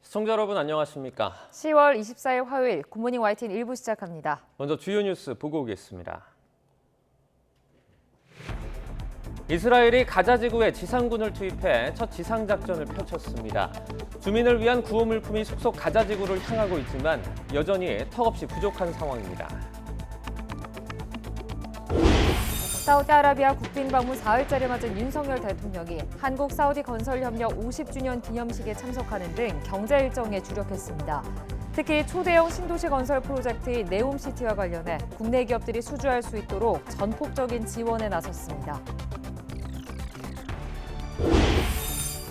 시청자 여러분 안녕하십니까? 10월 24일 화요일 굿모닝 YTN 1부 시작합니다. 먼저 주요 뉴스 보고 오겠습니다. 이스라엘이 가자 지구에 지상군을 투입해 첫 지상작전을 펼쳤습니다. 주민을 위한 구호 물품이 속속 가자 지구를 향하고 있지만 여전히 턱없이 부족한 상황입니다. 사우디아라비아 국빈 방문 4일째를 맞은 윤석열 대통령이 한국-사우디 건설협력 50주년 기념식에 참석하는 등 경제 일정에 주력했습니다. 특히 초대형 신도시 건설 프로젝트인 네옴시티와 관련해 국내 기업들이 수주할 수 있도록 전폭적인 지원에 나섰습니다.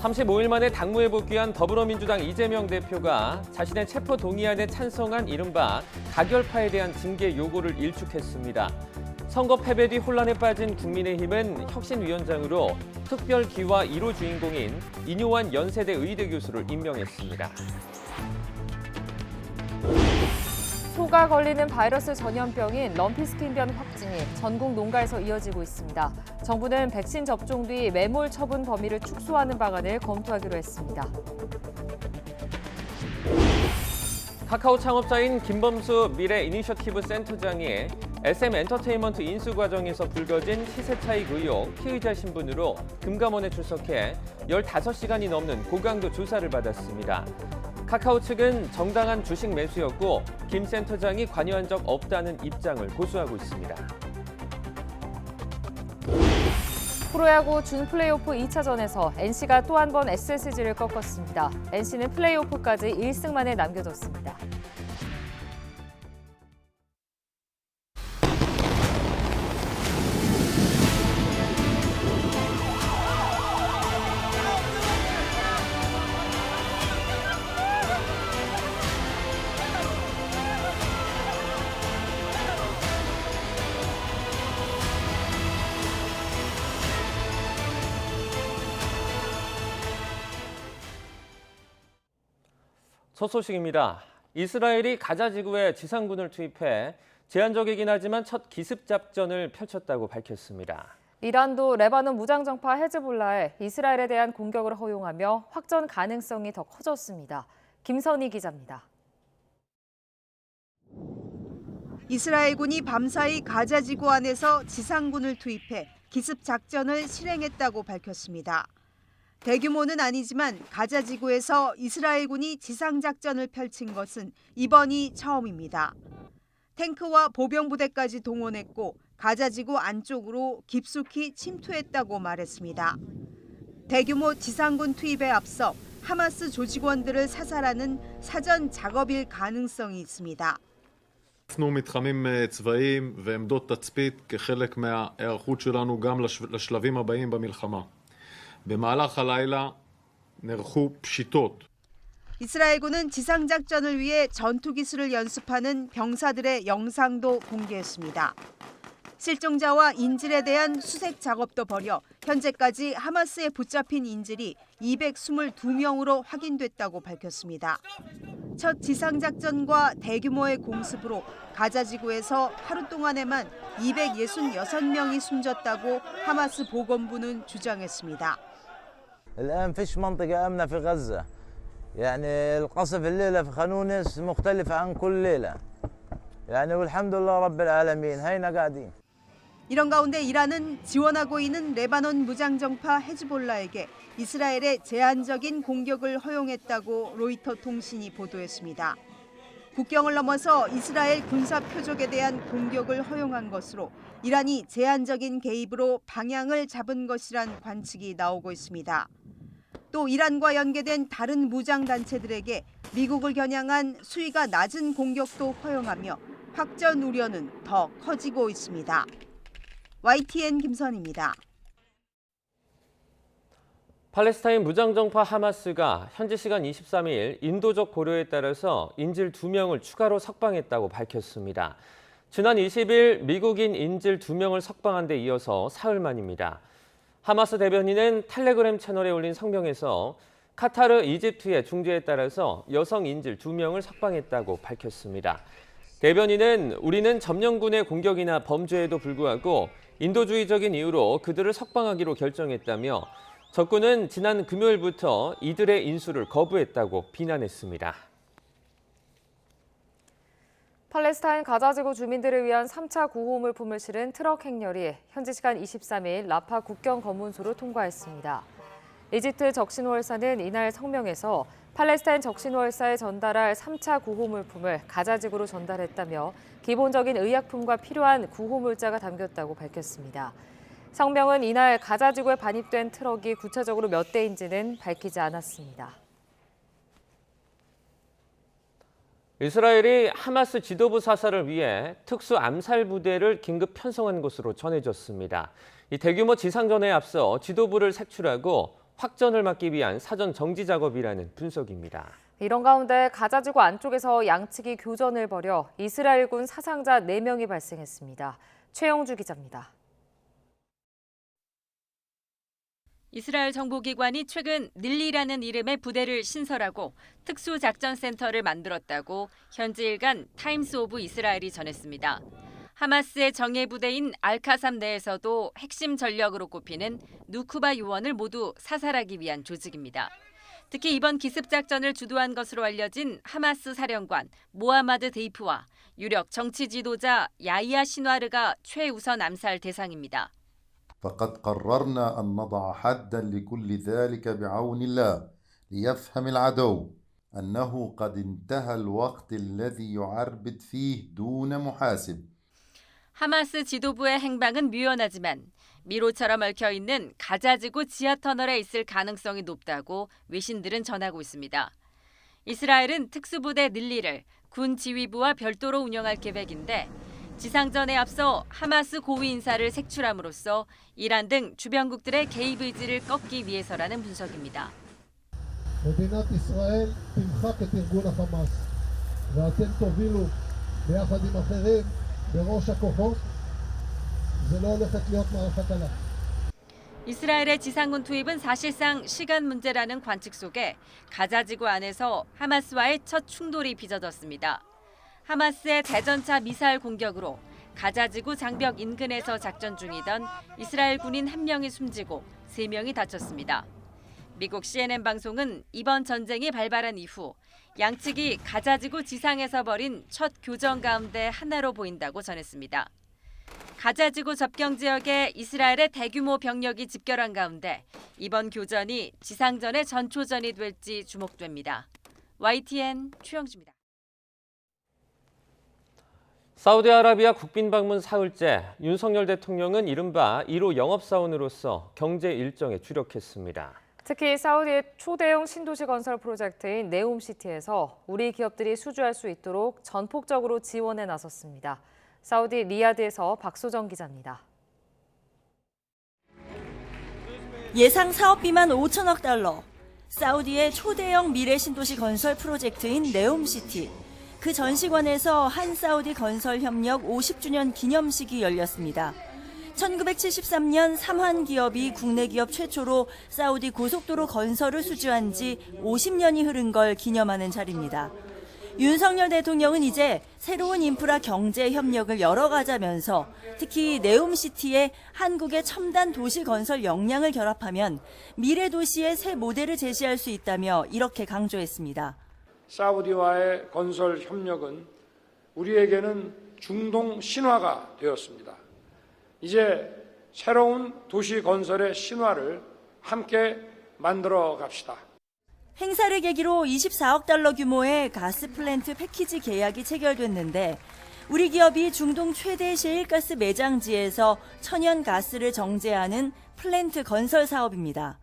35일 만에 당무에 복귀한 더불어민주당 이재명 대표가 자신의 체포 동의안에 찬성한 이른바 가결파에 대한 징계 요구를 일축했습니다. 선거 패배 뒤 혼란에 빠진 국민의힘은 혁신위원장으로 특별기와 1호 주인공인 인효환 연세대 의대 교수를 임명했습니다. 소가 걸리는 바이러스 전염병인 럼피스킨변 확진이 전국 농가에서 이어지고 있습니다. 정부는 백신 접종 뒤 매몰 처분 범위를 축소하는 방안을 검토하기로 했습니다. 카카오 창업자인 김범수 미래 이니셔티브 센터장이 SM엔터테인먼트 인수 과정에서 불거진 시세 차익 의혹 피의자 신분으로 금감원에 출석해 15시간이 넘는 고강도 조사를 받았습니다. 카카오 측은 정당한 주식 매수였고 김 센터장이 관여한 적 없다는 입장을 고수하고 있습니다. 프로야구 준플레이오프 2차전에서 NC가 또 한 번 SSG를 꺾었습니다. NC는 플레이오프까지 1승만에 남겨뒀습니다. 첫 소식입니다. 이스라엘이 가자 지구에 지상군을 투입해 제한적이긴 하지만 첫 기습 작전을 펼쳤다고 밝혔습니다. 이란도 레바논 무장정파 헤즈볼라에 이스라엘에 대한 공격을 허용하며 확전 가능성이 더 커졌습니다. 김선희 기자입니다. 이스라엘군이 밤사이 가자 지구 안에서 지상군을 투입해 기습 작전을 실행했다고 밝혔습니다. 대규모는 아니지만 가자 지구에서 이스라엘군이 지상 작전을 펼친 것은 이번이 처음입니다. 탱크와 보병 부대까지 동원했고 가자 지구 안쪽으로 깊숙이 침투했다고 말했습니다. 대규모 지상군 투입에 앞서 하마스 조직원들을 사살하는 사전 작업일 가능성이 있습니다. אנחנו מתחמים צבאיים ועמדות תצפית כחלק מההיערכות שלנו גם לשלבים הבאים במלחמה. במהלך הלילה נערכו פשיטות. 이스라엘군은 지상작전을 위해 전투기술을 연습하는 병사들의 영상도 공개했습니다. 실종자와 인질에 대한 수색 작업도 벌여 현재까지 하마스에 붙잡힌 인질이 222명으로 확인됐다고 밝혔습니다. 첫 지상작전과 대규모의 공습으로 가자 지구에서 하루 동안에만 266명이 숨졌다고 하마스 보건부는 주장했습니다. الآن فيش منطقة آمنة في غزة. يعني القصف الليلة في خانونس مختلف عن كل ليلة. يعني والحمد لله رب العالمين هينا قاعدين. 이런 가운데 이란은 지원하고 있는 레바논 무장정파 헤즈볼라에게 이스라엘의 제한적인 공격을 허용했다고 로이터 통신이 보도했습니다. 국경을 넘어서 이스라엘 군사 표적에 대한 공격을 허용한 것으로 이란이 제한적인 개입으로 방향을 잡은 것이란 관측이 나오고 있습니다. 또 이란과 연계된 다른 무장단체들에게 미국을 겨냥한 수위가 낮은 공격도 허용하며 확전 우려는 더 커지고 있습니다. YTN 김선희입니다. 팔레스타인 무장정파 하마스가 현지 시간 23일 인도적 고려에 따라서 인질 2명을 추가로 석방했다고 밝혔습니다. 지난 20일 미국인 인질 2명을 석방한 데 이어서 사흘 만입니다. 하마스 대변인은 텔레그램 채널에 올린 성명에서 카타르, 이집트의 중재에 따라서 여성 인질 2명을 석방했다고 밝혔습니다. 대변인은 우리는 점령군의 공격이나 범죄에도 불구하고 인도주의적인 이유로 그들을 석방하기로 결정했다며 적군은 지난 금요일부터 이들의 인수를 거부했다고 비난했습니다. 팔레스타인 가자지구 주민들을 위한 3차 구호물품을 실은 트럭 행렬이 현지 시간 23일 라파 국경 검문소를 통과했습니다. 이집트 적신월사는 이날 성명에서 팔레스타인 적신월사에 전달할 3차 구호물품을 가자지구로 전달했다며 기본적인 의약품과 필요한 구호물자가 담겼다고 밝혔습니다. 성명은 이날 가자지구에 반입된 트럭이 구체적으로 몇 대인지는 밝히지 않았습니다. 이스라엘이 하마스 지도부 사살을 위해 특수 암살 부대를 긴급 편성한 것으로 전해졌습니다. 이 대규모 지상전에 앞서 지도부를 색출하고 확전을 막기 위한 사전 정지 작업이라는 분석입니다. 이런 가운데 가자지구 안쪽에서 양측이 교전을 벌여 이스라엘군 사상자 4명이 발생했습니다. 최영주 기자입니다. 이스라엘 정보기관이 최근 닐리라는 이름의 부대를 신설하고 특수작전센터를 만들었다고 현지 일간 타임스 오브 이스라엘이 전했습니다. 하마스의 정예부대인 알카삼 내에서도 핵심 전력으로 꼽히는 누쿠바 요원을 모두 사살하기 위한 조직입니다. 특히 이번 기습작전을 주도한 것으로 알려진 하마스 사령관 모하마드 데이프와 유력 정치 지도자 야히야 신와르가 최우선 암살 대상입니다. فقد قررنا أن نضع حداً لكل ذلك بعون الله ليفهم العدو أنه قد انتهى الوقت الذي يعربد فيه دون محاسب. 하마스 지도부의 행방은 묘연하지만 미로처럼 얽혀있는 가자지구 지하터널에 있을 가능성이 높다고 외신들은 전하고 있습니다. 이스라엘은 특수부대 닐리를 군 지휘부와 별도로 운영할 계획인데 지상전에 앞서 하마스 고위 인사를 색출함으로써 이란 등 주변국들의 개입 의지를 꺾기 위해서라는 분석입니다. מדינת ישראל תמחק את ארגון החמאס ואתם תובילו ביחד עם אחרים בראש הכוחות. זה לא הולכת להיות מערכה קלה. 이스라엘의 지상군 투입은 사실상 시간 문제라는 관측 속에 가자지구 안에서 하마스와의 첫 충돌이 빚어졌습니다. 하마스의 대전차 미사일 공격으로 가자지구 장벽 인근에서 작전 중이던 이스라엘 군인 1명이 숨지고 3명이 다쳤습니다. 미국 CNN 방송은 이번 전쟁이 발발한 이후 양측이 가자지구 지상에서 벌인 첫 교전 가운데 하나로 보인다고 전했습니다. 가자지구 접경 지역에 이스라엘의 대규모 병력이 집결한 가운데 이번 교전이 지상전의 전초전이 될지 주목됩니다. YTN 최영주입니다. 사우디아라비아 국빈 방문 사흘째, 윤석열 대통령은 이른바 1호 영업사원으로서 경제 일정에 주력했습니다. 특히 사우디의 초대형 신도시 건설 프로젝트인 네옴시티에서 우리 기업들이 수주할 수 있도록 전폭적으로 지원에 나섰습니다. 사우디 리야드에서 박소정 기자입니다. 예상 사업비만 5천억 달러. 사우디의 초대형 미래 신도시 건설 프로젝트인 네옴시티. 그 전시관에서 한 사우디 건설 협력 50주년 기념식이 열렸습니다. 1973년 삼환 기업이 국내 기업 최초로 사우디 고속도로 건설을 수주한 지 50년이 흐른 걸 기념하는 자리입니다. 윤석열 대통령은 이제 새로운 인프라 경제 협력을 열어가자면서 특히 네옴시티에 한국의 첨단 도시 건설 역량을 결합하면 미래 도시의 새 모델을 제시할 수 있다며 이렇게 강조했습니다. 사우디와의 건설 협력은 우리에게는 중동 신화가 되었습니다. 이제 새로운 도시 건설의 신화를 함께 만들어 갑시다. 행사를 계기로 24억 달러 규모의 가스 플랜트 패키지 계약이 체결됐는데 우리 기업이 중동 최대 셰일가스 매장지에서 천연 가스를 정제하는 플랜트 건설 사업입니다.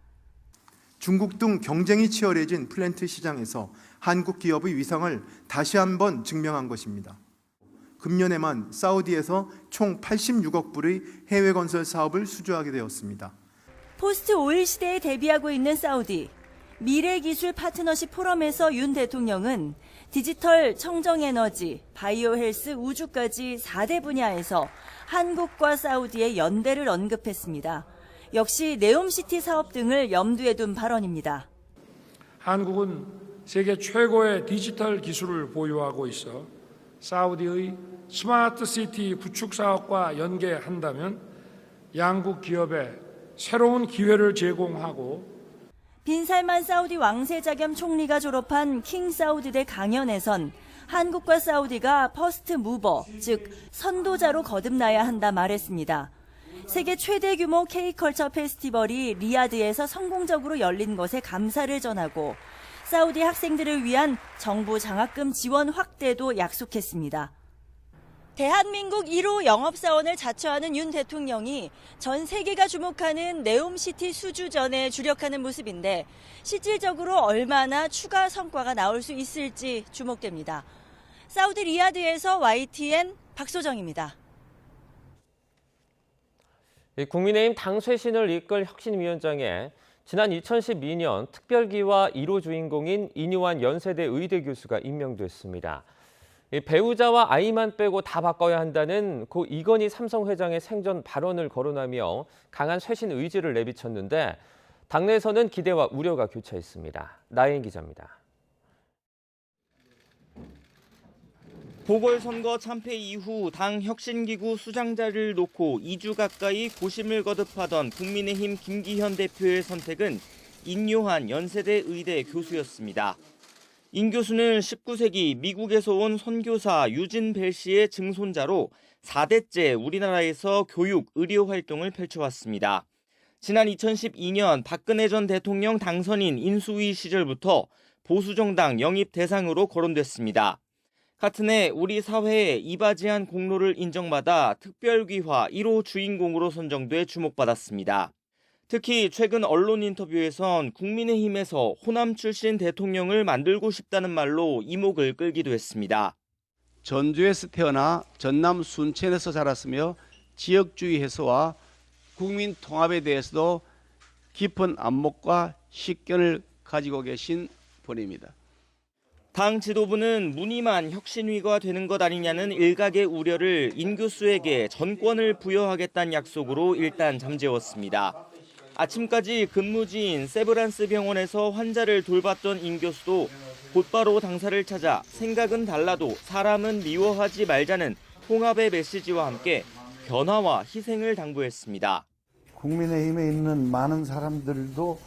중국 등 경쟁이 치열해진 플랜트 시장에서 한국 기업의 위상을 다시 한번 증명한 것입니다. 금년에만 사우디에서 총 86억 불의 해외 건설 사업을 수주하게 되었습니다. 포스트 오일 시대에 대비하고 있는 사우디. 미래기술 파트너십 포럼에서 윤 대통령은 디지털, 청정에너지, 바이오 헬스, 우주까지 4대 분야에서 한국과 사우디의 연대를 언급했습니다. 역시 네옴시티 사업 등을 염두에 둔 발언입니다. 한국은 세계 최고의 디지털 기술을 보유하고 있어 사우디의 스마트 시티 구축 사업과 연계한다면 양국 기업의 새로운 기회를 제공하고 빈살만 사우디 왕세자 겸 총리가 졸업한 킹 사우디대 강연에선 한국과 사우디가 퍼스트 무버, 즉 선도자로 거듭나야 한다 말했습니다. 세계 최대 규모 K컬처 페스티벌이 리야드에서 성공적으로 열린 것에 감사를 전하고 사우디 학생들을 위한 정부 장학금 지원 확대도 약속했습니다. 대한민국 1호 영업사원을 자처하는 윤 대통령이 전 세계가 주목하는 네옴시티 수주전에 주력하는 모습인데 실질적으로 얼마나 추가 성과가 나올 수 있을지 주목됩니다. 사우디 리야드에서 YTN 박소정입니다. 국민의힘 당 쇄신을 이끌 혁신위원장에 지난 2012년 특별기와 1호 주인공인 인유한 연세대 의대 교수가 임명됐습니다. 배우자와 아이만 빼고 다 바꿔야 한다는 고 이건희 삼성 회장의 생전 발언을 거론하며 강한 쇄신 의지를 내비쳤는데 당내에서는 기대와 우려가 교차했습니다. 나혜인 기자입니다. 보궐선거 참패 이후 당 혁신기구 수장자를 놓고 2주 가까이 고심을 거듭하던 국민의힘 김기현 대표의 선택은 인유한 연세대 의대 교수였습니다. 인 교수는 19세기 미국에서 온 선교사 유진 벨 씨의 증손자로 4대째 우리나라에서 교육, 의료 활동을 펼쳐왔습니다. 지난 2012년 박근혜 전 대통령 당선인 인수위 시절부터 보수정당 영입 대상으로 거론됐습니다. 같은 해 우리 사회에 이바지한 공로를 인정받아 특별귀화 1호 주인공으로 선정돼 주목받았습니다. 특히 최근 언론 인터뷰에선 국민의힘에서 호남 출신 대통령을 만들고 싶다는 말로 이목을 끌기도 했습니다. 전주에서 태어나 전남 순천에서 자랐으며 지역주의 해소와 국민 통합에 대해서도 깊은 안목과 식견을 가지고 계신 분입니다. 당 지도부는 무늬만 혁신위가 되는 것 아니냐는 일각의 우려를 인 교수에게 전권을 부여하겠다는 약속으로 일단 잠재웠습니다. 아침까지 근무지인 세브란스 병원에서 환자를 돌봤던 인 교수도 곧바로 당사를 찾아 생각은 달라도 사람은 미워하지 말자는 통합의 메시지와 함께 변화와 희생을 당부했습니다. 국민의힘에 있는 많은 사람들도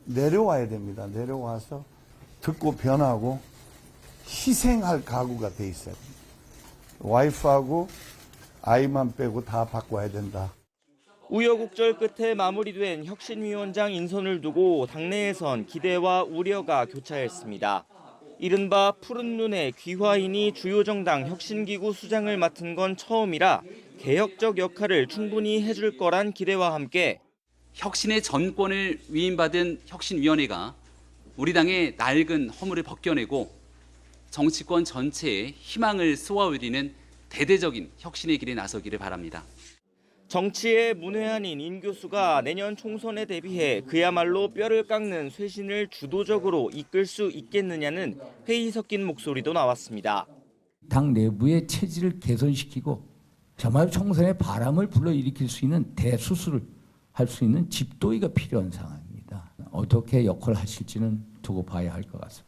내려와야 됩니다. 내려와서 듣고 변하고 희생할 각오가 돼 있어요. 와이프하고 아이만 빼고 다 바꿔야 된다. 우여곡절 끝에 마무리된 혁신위원장 인선을 두고 당내에선 기대와 우려가 교차했습니다. 이른바 푸른 눈의 귀화인이 주요 정당 혁신기구 수장을 맡은 건 처음이라 개혁적 역할을 충분히 해줄 거란 기대와 함께 혁신의 전권을 위임받은 혁신위원회가 우리 당의 낡은 허물을 벗겨내고 정치권 전체에 희망을 쏘아올리는 대대적인 혁신의 길에 나서기를 바랍니다. 정치의 문외한인 인 교수가 내년 총선에 대비해 그야말로 뼈를 깎는 쇄신을 주도적으로 이끌 수 있겠느냐는 회의 섞인 목소리도 나왔습니다. 당 내부의 체질을 개선시키고 정말 총선에 바람을 불러일으킬 수 있는 대수술을 할 수 있는 집도의가 필요한 상황입니다. 어떻게 역할을 하실지는 두고 봐야 할 것 같습니다.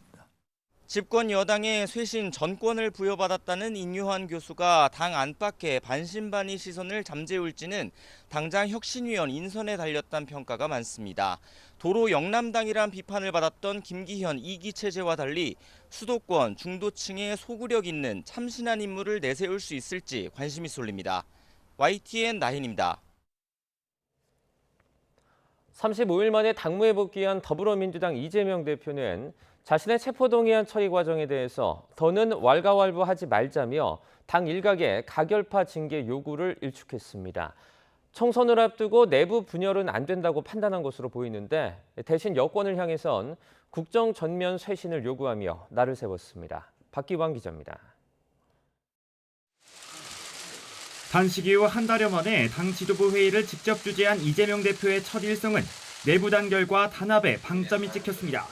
집권 여당의 쇄신 전권을 부여받았다는 인유한 교수가 당 안팎의 반신반의 시선을 잠재울지는 당장 혁신위원 인선에 달렸다는 평가가 많습니다. 도로 영남당이란 비판을 받았던 김기현 2기 체제와 달리 수도권 중도층에 소구력 있는 참신한 인물을 내세울 수 있을지 관심이 쏠립니다. YTN 나힌입니다. 35일 만에 당무에 복귀한 더불어민주당 이재명 대표는 자신의 체포동의안 처리 과정에 대해서 더는 왈가왈부하지 말자며 당 일각의 가결파 징계 요구를 일축했습니다. 총선을 앞두고 내부 분열은 안 된다고 판단한 것으로 보이는데 대신 여권을 향해선 국정 전면 쇄신을 요구하며 날을 세웠습니다. 박기광 기자입니다. 단식 이후 한 달여 만에 당 지도부 회의를 직접 주재한 이재명 대표의 첫 일성은 내부 단결과 단합에 방점이 찍혔습니다.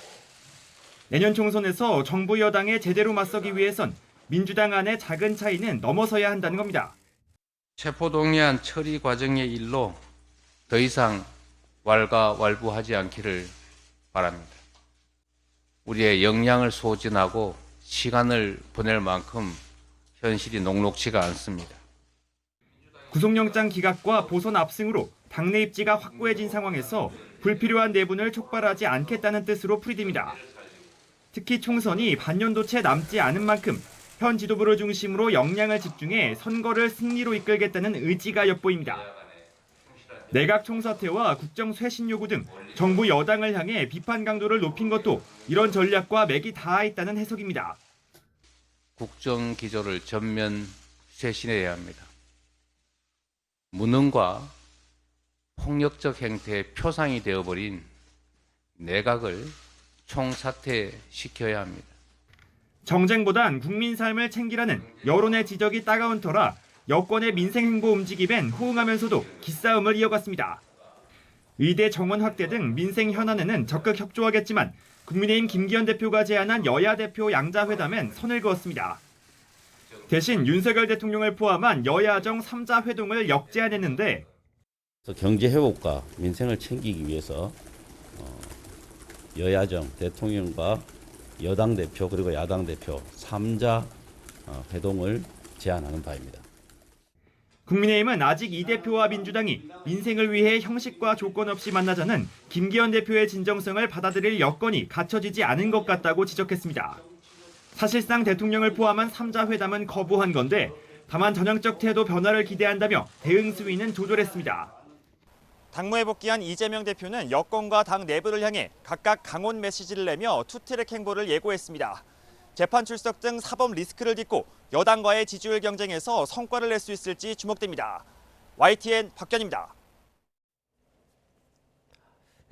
내년 총선에서 정부 여당에 제대로 맞서기 위해선 민주당 안의 작은 차이는 넘어서야 한다는 겁니다. 체포동의안 처리 과정의 일로 더 이상 왈가왈부하지 않기를 바랍니다. 우리의 역량을 소진하고 시간을 보낼 만큼 현실이 녹록지가 않습니다. 구속영장 기각과 보선 압승으로 당내 입지가 확고해진 상황에서 불필요한 내분을 촉발하지 않겠다는 뜻으로 풀이됩니다. 특히 총선이 반년도 채 남지 않은 만큼 현 지도부를 중심으로 역량을 집중해 선거를 승리로 이끌겠다는 의지가 엿보입니다. 내각 총사퇴와 국정 쇄신 요구 등 정부 여당을 향해 비판 강도를 높인 것도 이런 전략과 맥이 닿아 있다는 해석입니다. 국정 기조를 전면 쇄신해야 합니다. 무능과 폭력적 행태의 표상이 되어버린 내각을 총사퇴시켜야 합니다. 정쟁보단 국민 삶을 챙기라는 여론의 지적이 따가운 터라 여권의 민생행보 움직임엔 호응하면서도 기싸움을 이어갔습니다. 의대 정원 확대 등 민생 현안에는 적극 협조하겠지만 국민의힘 김기현 대표가 제안한 여야 대표 양자회담엔 선을 그었습니다. 대신 윤석열 대통령을 포함한 여야정 3자 회동을 역제안했는데 경제 회복과 민생을 챙기기 위해서 여야정 대통령과 여당 대표 그리고 야당 대표 3자 회동을 제안하는 바입니다. 국민의힘은 아직 이 대표와 민주당이 민생을 위해 형식과 조건 없이 만나자는 김기현 대표의 진정성을 받아들일 여건이 갖춰지지 않은 것 같다고 지적했습니다. 사실상 대통령을 포함한 3자 회담은 거부한 건데 다만 전형적 태도 변화를 기대한다며 대응 수위는 조절했습니다. 당무에 복귀한 이재명 대표는 여권과 당 내부를 향해 각각 강원 메시지를 내며 투트랙 행보를 예고했습니다. 재판 출석 등 사법 리스크를 딛고 여당과의 지지율 경쟁에서 성과를 낼 수 있을지 주목됩니다. YTN 박견입니다.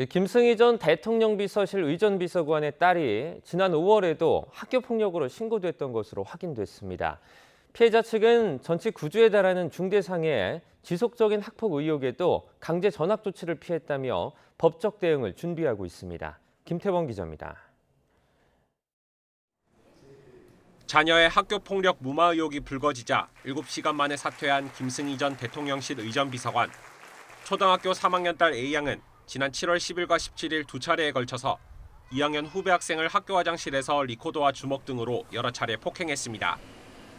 김승희 전 대통령 비서실 의전비서관의 딸이 지난 5월에도 학교폭력으로 신고됐던 것으로 확인됐습니다. 피해자 측은 전치 9주에 달하는 중대상해에 지속적인 학폭 의혹에도 강제 전학 조치를 피했다며 법적 대응을 준비하고 있습니다. 김태원 기자입니다. 자녀의 학교폭력 무마 의혹이 불거지자 7시간 만에 사퇴한 김승희 전 대통령실 의전비서관. 초등학교 3학년 딸 A양은 지난 7월 10일과 17일 두 차례에 걸쳐서 2학년 후배 학생을 학교 화장실에서 리코더와 주먹 등으로 여러 차례 폭행했습니다.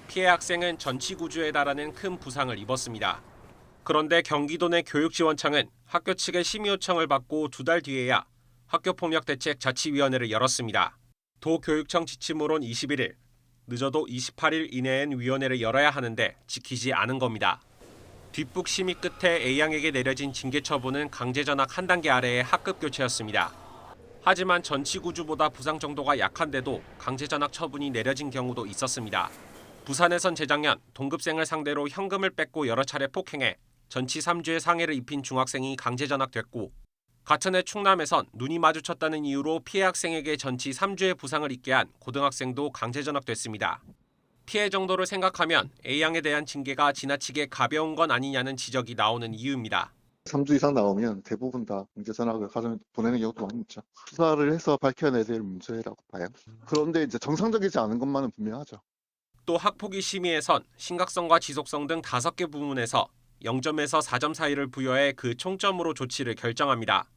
피해 학생은 전치 9주에 달하는 큰 부상을 입었습니다. 그런데 경기도 내 교육지원청은 학교 측의 심의 요청을 받고 2달 뒤에야 학교폭력대책자치위원회를 열었습니다. 도교육청 지침으론 21일, 늦어도 28일 이내엔 위원회를 열어야 하는데 지키지 않은 겁니다. 뒷북 심의 끝에 A양에게 내려진 징계 처분은 강제 전학 한 단계 아래의 학급 교체였습니다. 하지만 전치 9주보다 부상 정도가 약한데도 강제 전학 처분이 내려진 경우도 있었습니다. 부산에선 재작년 동급생을 상대로 현금을 뺏고 여러 차례 폭행해 전치 3주의 상해를 입힌 중학생이 강제 전학됐고, 같은 해 충남에선 눈이 마주쳤다는 이유로 피해 학생에게 전치 3주의 부상을 입게 한 고등학생도 강제 전학됐습니다. 피해 정도를 생각하면 A양에 대한 징계가 지나치게 가벼운 건 아니냐는 지적이 나오는 이유입니다. 3주 이상 나오면 대부분 다 강제 전학을 가정 보내는 경우도 많이 있죠. 수사를 해서 밝혀내야 될 문제라고 봐요. 그런데 이제 정상적이지 않은 것만은 분명하죠. 또 학폭위 심의에선 심각성과 지속성 등 5개 부문에서 0점에서 4점 사이를 부여해 그 총점으로 조치를 결정합니다.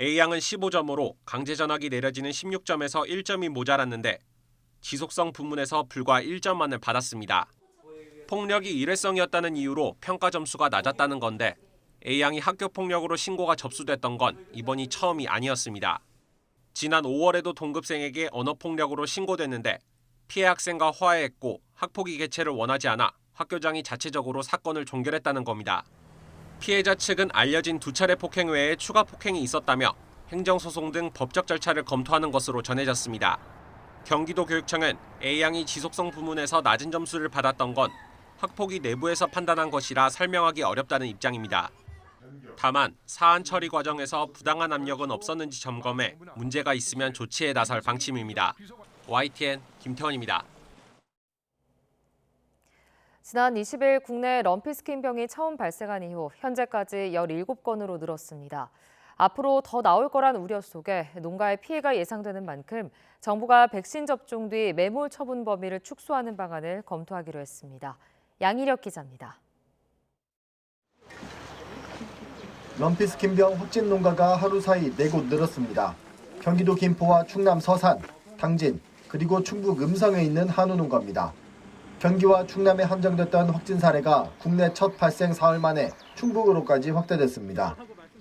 A양은 15점으로 강제 전학이 내려지는 16점에서 1점이 모자랐는데 지속성 부문에서 불과 1점만을 받았습니다. 폭력이 일회성이었다는 이유로 평가 점수가 낮았다는 건데 A양이 학교폭력으로 신고가 접수됐던 건 이번이 처음이 아니었습니다. 지난 5월에도 동급생에게 언어폭력으로 신고됐는데 피해 학생과 화해했고 학폭위 개최를 원하지 않아 학교장이 자체적으로 사건을 종결했다는 겁니다. 피해자 측은 알려진 2차례 폭행 외에 추가 폭행이 있었다며 행정소송 등 법적 절차를 검토하는 것으로 전해졌습니다. 경기도 교육청은 A양이 지속성 부문에서 낮은 점수를 받았던 건 학폭위 내부에서 판단한 것이라 설명하기 어렵다는 입장입니다. 다만 사안 처리 과정에서 부당한 압력은 없었는지 점검해 문제가 있으면 조치에 나설 방침입니다. YTN 김태원입니다. 지난 20일 국내 럼피스킨병이 처음 발생한 이후 현재까지 17건으로 늘었습니다. 앞으로 더 나올 거란 우려 속에 농가에 피해가 예상되는 만큼 정부가 백신 접종 뒤 매몰 처분 범위를 축소하는 방안을 검토하기로 했습니다. 양희력 기자입니다. 럼피스킨병 확진 농가가 하루 사이 4곳 늘었습니다. 경기도 김포와 충남 서산, 당진, 그리고 충북 음성에 있는 한우 농가입니다. 경기와 충남에 한정됐던 확진 사례가 국내 첫 발생 사흘 만에 충북으로까지 확대됐습니다.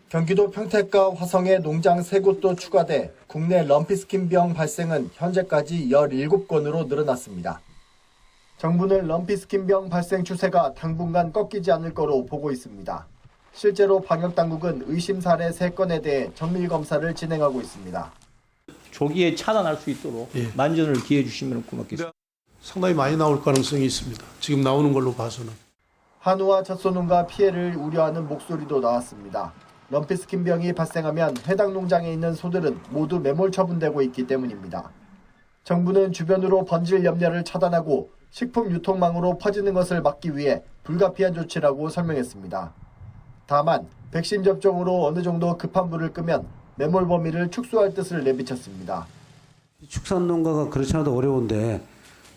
경기도 평택과 화성에 농장 3곳도 추가돼 국내 럼피스킨병 발생은 현재까지 17건으로 늘어났습니다. 정부는 럼피스킨병 발생 추세가 당분간 꺾이지 않을 거로 보고 있습니다. 실제로 방역당국은 의심 사례 3건에 대해 정밀검사를 진행하고 있습니다. 조기에 차단할 수 있도록 만전을 기해 주시면 고맙겠습니다. 상당히 많이 나올 가능성이 있습니다. 지금 나오는 걸로 봐서는. 한우와 젖소농가 피해를 우려하는 목소리도 나왔습니다. 럼피스킨병이 발생하면 해당 농장에 있는 소들은 모두 매몰 처분되고 있기 때문입니다. 정부는 주변으로 번질 염려를 차단하고 식품 유통망으로 퍼지는 것을 막기 위해 불가피한 조치라고 설명했습니다. 다만 백신 접종으로 어느 정도 급한 불을 끄면 매몰 범위를 축소할 뜻을 내비쳤습니다. 축산농가가 그렇지 않아도 어려운데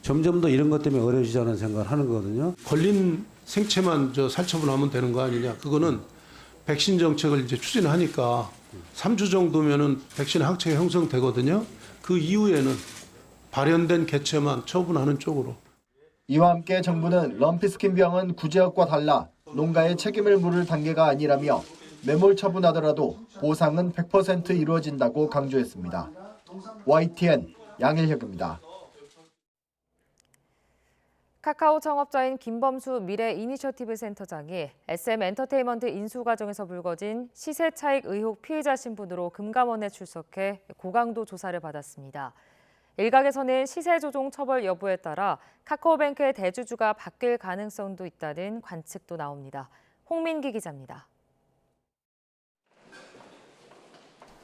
점점 더 이런 것 때문에 어려워지지 않은 생각을 하는 거거든요. 걸린 생체만 살처분하면 되는 거 아니냐. 그거는 백신 정책을 이제 추진하니까 3주 정도면은 백신 항체가 형성되거든요. 그 이후에는 발현된 개체만 처분하는 쪽으로. 이와 함께 정부는 럼피스킨병은 구제역과 달라 농가에 책임을 물을 단계가 아니라며 매몰 처분하더라도 보상은 100% 이루어진다고 강조했습니다. YTN 양일혁입니다. 카카오 창업자인 김범수 미래 이니셔티브 센터장이 SM엔터테인먼트 인수 과정에서 불거진 시세 차익 의혹 피해자 신분으로 금감원에 출석해 고강도 조사를 받았습니다. 일각에서는 시세 조종 처벌 여부에 따라 카카오뱅크의 대주주가 바뀔 가능성도 있다는 관측도 나옵니다. 홍민기 기자입니다.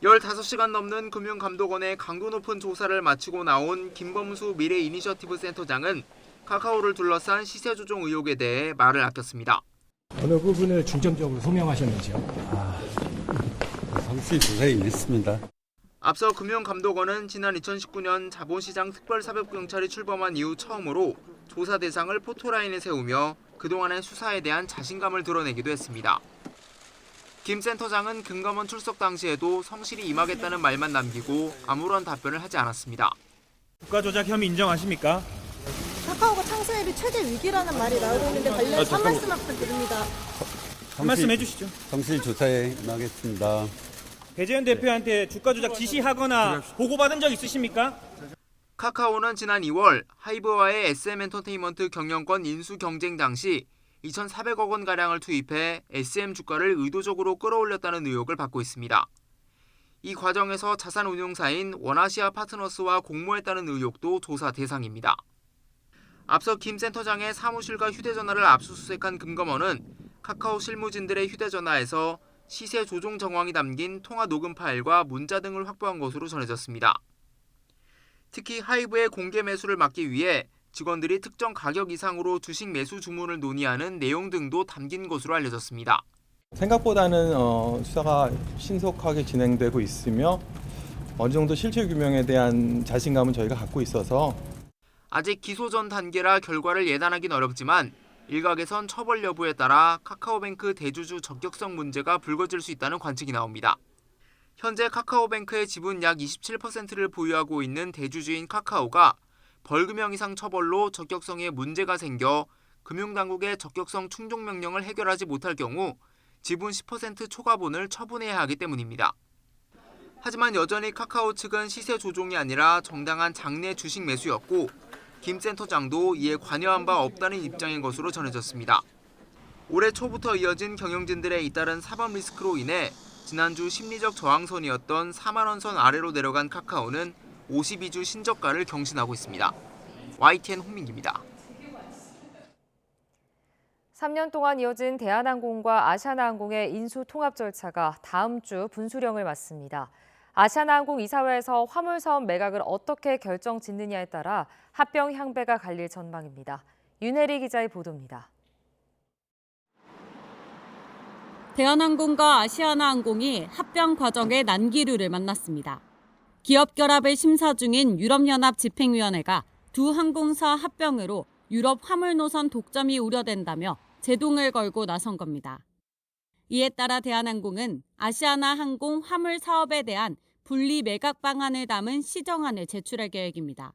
15시간 넘는 금융감독원의 강도 높은 조사를 마치고 나온 김범수 미래 이니셔티브 센터장은 카카오를 둘러싼 시세 조종 의혹에 대해 말을 아꼈습니다. 어느 부분을 중점적으로 소명하셨는지요? 상시 조사에 임했습니다. 앞서 금융감독원은 지난 2019년 자본시장 특별사법경찰이 출범한 이후 처음으로 조사 대상을 포토라인에 세우며 그동안의 수사에 대한 자신감을 드러내기도 했습니다. 김 센터장은 금감원 출석 당시에도 성실히 임하겠다는 말만 남기고 아무런 답변을 하지 않았습니다. 국가조작 혐의 인정하십니까? 카카오가 창사일이 최대 위기라는 말이 나오고 있는데 관련해서 한 말씀 부탁드립니다. 한 말씀 해주시죠. 성실 조사에 임하겠습니다. 배재현 대표한테 주가 조작 지시하거나 보고받은 적 있으십니까? 카카오는 지난 2월 하이브와의 SM엔터테인먼트 경영권 인수 경쟁 당시 2,400억 원가량을 투입해 SM 주가를 의도적으로 끌어올렸다는 의혹을 받고 있습니다. 이 과정에서 자산운용사인 원아시아 파트너스와 공모했다는 의혹도 조사 대상입니다. 앞서 김 센터장의 사무실과 휴대전화를 압수수색한 금감원은 카카오 실무진들의 휴대전화에서 시세 조종 정황이 담긴 통화 녹음 파일과 문자 등을 확보한 것으로 전해졌습니다. 특히 하이브의 공개 매수를 막기 위해 직원들이 특정 가격 이상으로 주식 매수 주문을 논의하는 내용 등도 담긴 것으로 알려졌습니다. 생각보다는 수사가 신속하게 진행되고 있으며 어느 정도 실체 규명에 대한 자신감은 저희가 갖고 있어서 아직 기소 전 단계라 결과를 예단하긴 어렵지만 일각에선 처벌 여부에 따라 카카오뱅크 대주주 적격성 문제가 불거질 수 있다는 관측이 나옵니다. 현재 카카오뱅크의 지분 약 27%를 보유하고 있는 대주주인 카카오가 벌금형 이상 처벌로 적격성에 문제가 생겨 금융당국의 적격성 충족 명령을 해결하지 못할 경우 지분 10% 초과분을 처분해야 하기 때문입니다. 하지만 여전히 카카오 측은 시세 조종이 아니라 정당한 장내 주식 매수였고 김 센터장도 이에 관여한 바 없다는 입장인 것으로 전해졌습니다. 올해 초부터 이어진 경영진들의 잇따른 사법 리스크로 인해 지난주 심리적 저항선이었던 4만 원 선 아래로 내려간 카카오는 52주 신저가를 경신하고 있습니다. YTN 홍민기입니다. 3년 동안 이어진 대한항공과 아시아나항공의 인수 통합 절차가 다음 주 분수령을 맞습니다. 아시아나항공 이사회에서 화물사업 매각을 어떻게 결정짓느냐에 따라 합병 향배가 갈릴 전망입니다. 윤혜리 기자의 보도입니다. 대한항공과 아시아나항공이 합병 과정의 난기류를 만났습니다. 기업 결합을 심사 중인 유럽연합 집행위원회가 두 항공사 합병으로 유럽 화물 노선 독점이 우려된다며 제동을 걸고 나선 겁니다. 이에 따라 대한항공은 아시아나항공 화물 사업에 대한 분리 매각 방안을 담은 시정안을 제출할 계획입니다.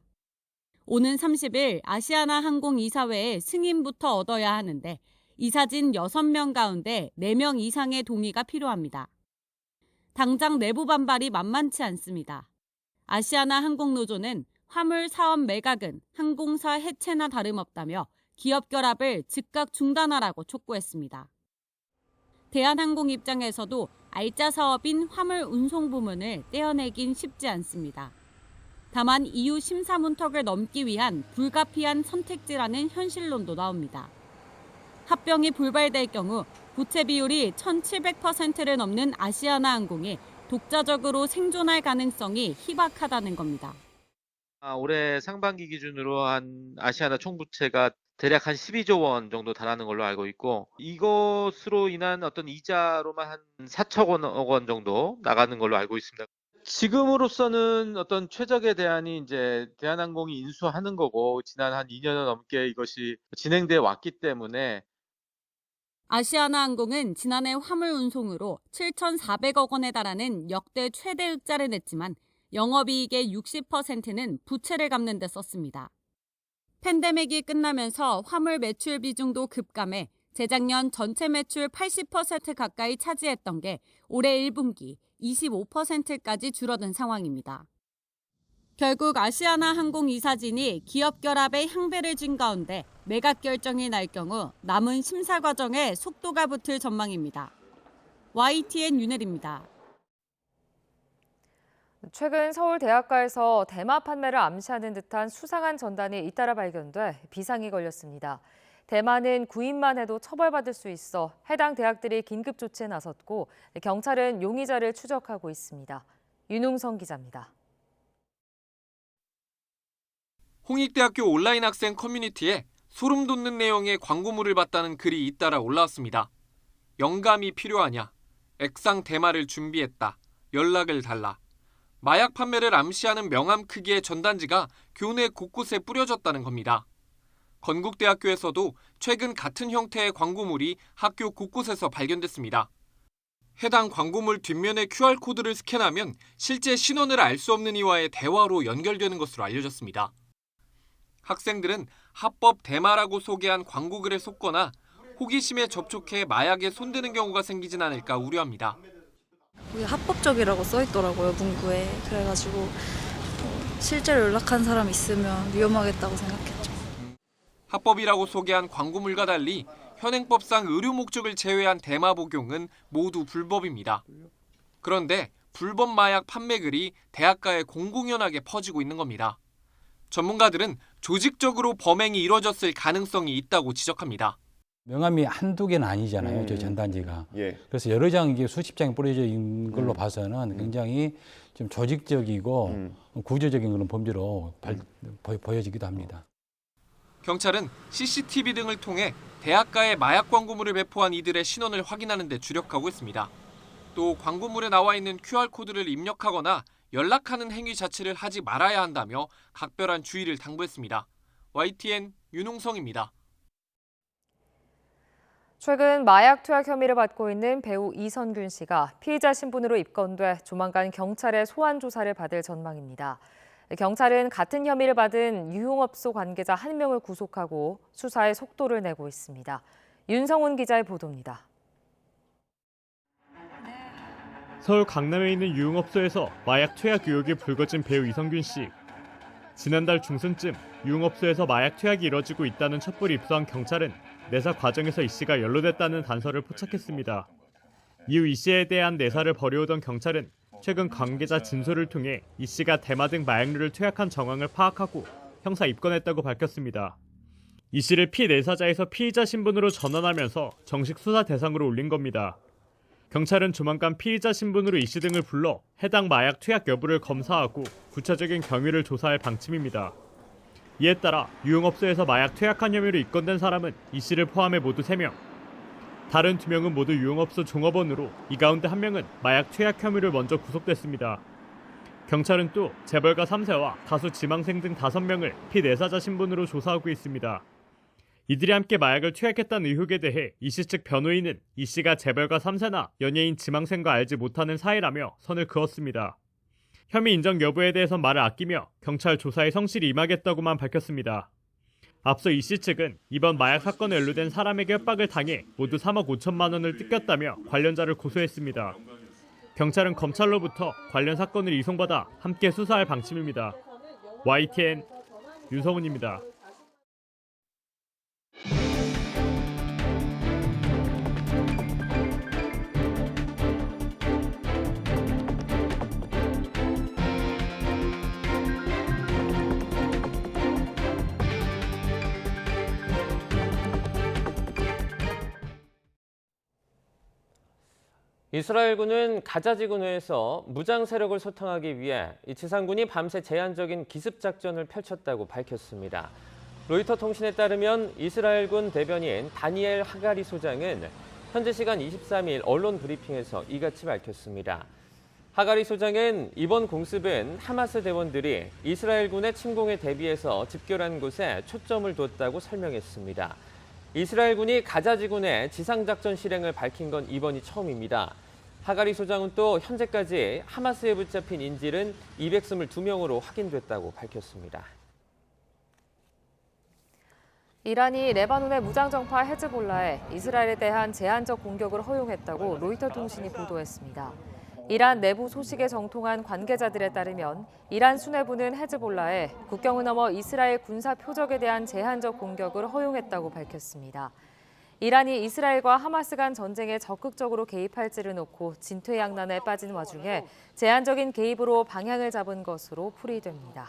오는 30일 아시아나 항공 이사회의 승인부터 얻어야 하는데 이사진 6명 가운데 4명 이상의 동의가 필요합니다. 당장 내부 반발이 만만치 않습니다. 아시아나 항공노조는 화물 사업 매각은 항공사 해체나 다름없다며 기업 결합을 즉각 중단하라고 촉구했습니다. 대한항공 입장에서도 알짜 사업인 화물 운송 부문을 떼어내긴 쉽지 않습니다. 다만 EU 심사 문턱을 넘기 위한 불가피한 선택지라는 현실론도 나옵니다. 합병이 불발될 경우 부채 비율이 1,700%를 넘는 아시아나 항공이 독자적으로 생존할 가능성이 희박하다는 겁니다. 올해 상반기 기준으로 한 아시아나 총부채가 대략 한 12조 원 정도 달하는 걸로 알고 있고, 이것으로 인한 어떤 이자로만 한 4천억 원 정도 나가는 걸로 알고 있습니다. 지금으로서는 어떤 최적의 대안이 이제 대한항공이 인수하는 거고, 지난 한 2년 넘게 이것이 진행돼 왔기 때문에. 아시아나 항공은 지난해 화물 운송으로 7,400억 원에 달하는 역대 최대 흑자를 냈지만 영업이익의 60%는 부채를 갚는 데 썼습니다. 팬데믹이 끝나면서 화물 매출 비중도 급감해 재작년 전체 매출 80% 가까이 차지했던 게 올해 1분기 25%까지 줄어든 상황입니다. 결국 아시아나 항공 이사진이 기업 결합에 향배를 진 가운데 매각 결정이 날 경우 남은 심사 과정에 속도가 붙을 전망입니다. YTN 윤혜리입니다. 최근 서울 대학가에서 대마 판매를 암시하는 듯한 수상한 전단이 잇따라 발견돼 비상이 걸렸습니다. 대마는 구입만 해도 처벌받을 수 있어 해당 대학들이 긴급 조치에 나섰고 경찰은 용의자를 추적하고 있습니다. 윤웅성 기자입니다. 홍익대학교 온라인 학생 커뮤니티에 소름 돋는 내용의 광고물을 봤다는 글이 잇따라 올라왔습니다. 영감이 필요하냐? 액상 대마를 준비했다. 연락을 달라. 마약 판매를 암시하는 명함 크기의 전단지가 교내 곳곳에 뿌려졌다는 겁니다. 건국대학교에서도 최근 같은 형태의 광고물이 학교 곳곳에서 발견됐습니다. 해당 광고물 뒷면의 QR코드를 스캔하면 실제 신원을 알 수 없는 이와의 대화로 연결되는 것으로 알려졌습니다. 학생들은 합법 대마라고 소개한 광고글에 속거나 호기심에 접촉해 마약에 손대는 경우가 생기진 않을까 우려합니다. 합법적이라고 써있더라고요, 문구에. 그래가지고 실제로 연락한 사람 있으면 위험하겠다고 생각했죠. 합법이라고 소개한 광고물과 달리 현행법상 의료 목적을 제외한 대마 복용은 모두 불법입니다. 그런데 불법 마약 판매글이 대학가에 공공연하게 퍼지고 있는 겁니다. 전문가들은 조직적으로 범행이 이뤄졌을 가능성이 있다고 지적합니다. 명함이 한두 개는 아니잖아요, 저 전단지가. 그래서 여러 장, 이게 수십 장이 뿌려져 있는 걸로 봐서는 굉장히 좀 조직적이고 구조적인 그런 범죄로 보여지기도 합니다. 경찰은 CCTV 등을 통해 대학가에 마약 광고물을 배포한 이들의 신원을 확인하는 데 주력하고 있습니다. 또 광고물에 나와 있는 QR코드를 입력하거나 연락하는 행위 자체를 하지 말아야 한다며 각별한 주의를 당부했습니다. YTN 윤홍성입니다. 최근 마약 투약 혐의를 받고 있는 배우 이선균 씨가 피의자 신분으로 입건돼 조만간 경찰의 소환 조사를 받을 전망입니다. 경찰은 같은 혐의를 받은 유흥업소 관계자 1명을 구속하고 수사에 속도를 내고 있습니다. 윤성훈 기자의 보도입니다. 서울 강남에 있는 유흥업소에서 마약 투약 의혹이 불거진 배우 이선균 씨. 지난달 중순쯤 유흥업소에서 마약 투약이 이뤄지고 있다는 첩보를 입수한 경찰은 내사 과정에서 이 씨가 연루됐다는 단서를 포착했습니다. 이후 이 씨에 대한 내사를 벌여오던 경찰은 최근 관계자 진술을 통해 이 씨가 대마 등 마약류를 투약한 정황을 파악하고 형사 입건했다고 밝혔습니다. 이 씨를 피내사자에서 피의자 신분으로 전환하면서 정식 수사 대상으로 올린 겁니다. 경찰은 조만간 피의자 신분으로 이 씨 등을 불러 해당 마약 투약 여부를 검사하고 구체적인 경위를 조사할 방침입니다. 이에 따라 유흥업소에서 마약 투약한 혐의로 입건된 사람은 이 씨를 포함해 모두 3명. 다른 2명은 모두 유흥업소 종업원으로 이 가운데 1명은 마약 투약 혐의로 먼저 구속됐습니다. 경찰은 또 재벌가 3세와 가수 지망생 등 5명을 피내사자 신분으로 조사하고 있습니다. 이들이 함께 마약을 투약했다는 의혹에 대해 이 씨 측 변호인은 이 씨가 재벌가 3세나 연예인 지망생과 알지 못하는 사이라며 선을 그었습니다. 혐의 인정 여부에 대해선 말을 아끼며 경찰 조사에 성실히 임하겠다고만 밝혔습니다. 앞서 이 씨 측은 이번 마약 사건에 연루된 사람에게 협박을 당해 모두 3억 5천만 원을 뜯겼다며 관련자를 고소했습니다. 경찰은 검찰로부터 관련 사건을 이송받아 함께 수사할 방침입니다. YTN 윤성훈입니다. 이스라엘군은 가자 지구 내에서 무장 세력을 소탕하기 위해 지상군이 밤새 제한적인 기습 작전을 펼쳤다고 밝혔습니다. 로이터 통신에 따르면 이스라엘군 대변인 다니엘 하가리 소장은 현지 시간 23일 언론 브리핑에서 이같이 밝혔습니다. 하가리 소장은 이번 공습은 하마스 대원들이 이스라엘군의 침공에 대비해서 집결한 곳에 초점을 뒀다고 설명했습니다. 이스라엘군이 가자 지구 내 지상작전 실행을 밝힌 건 이번이 처음입니다. 하가리 소장은 또 현재까지 하마스에 붙잡힌 인질은 222명으로 확인됐다고 밝혔습니다. 이란이 레바논의 무장정파 헤즈볼라에 이스라엘에 대한 제한적 공격을 허용했다고 로이터 통신이 보도했습니다. 이란 내부 소식에 정통한 관계자들에 따르면 이란 수뇌부는 헤즈볼라에 국경을 넘어 이스라엘 군사 표적에 대한 제한적 공격을 허용했다고 밝혔습니다. 이란이 이스라엘과 하마스 간 전쟁에 적극적으로 개입할지를 놓고 진퇴양난에 빠진 와중에 제한적인 개입으로 방향을 잡은 것으로 풀이됩니다.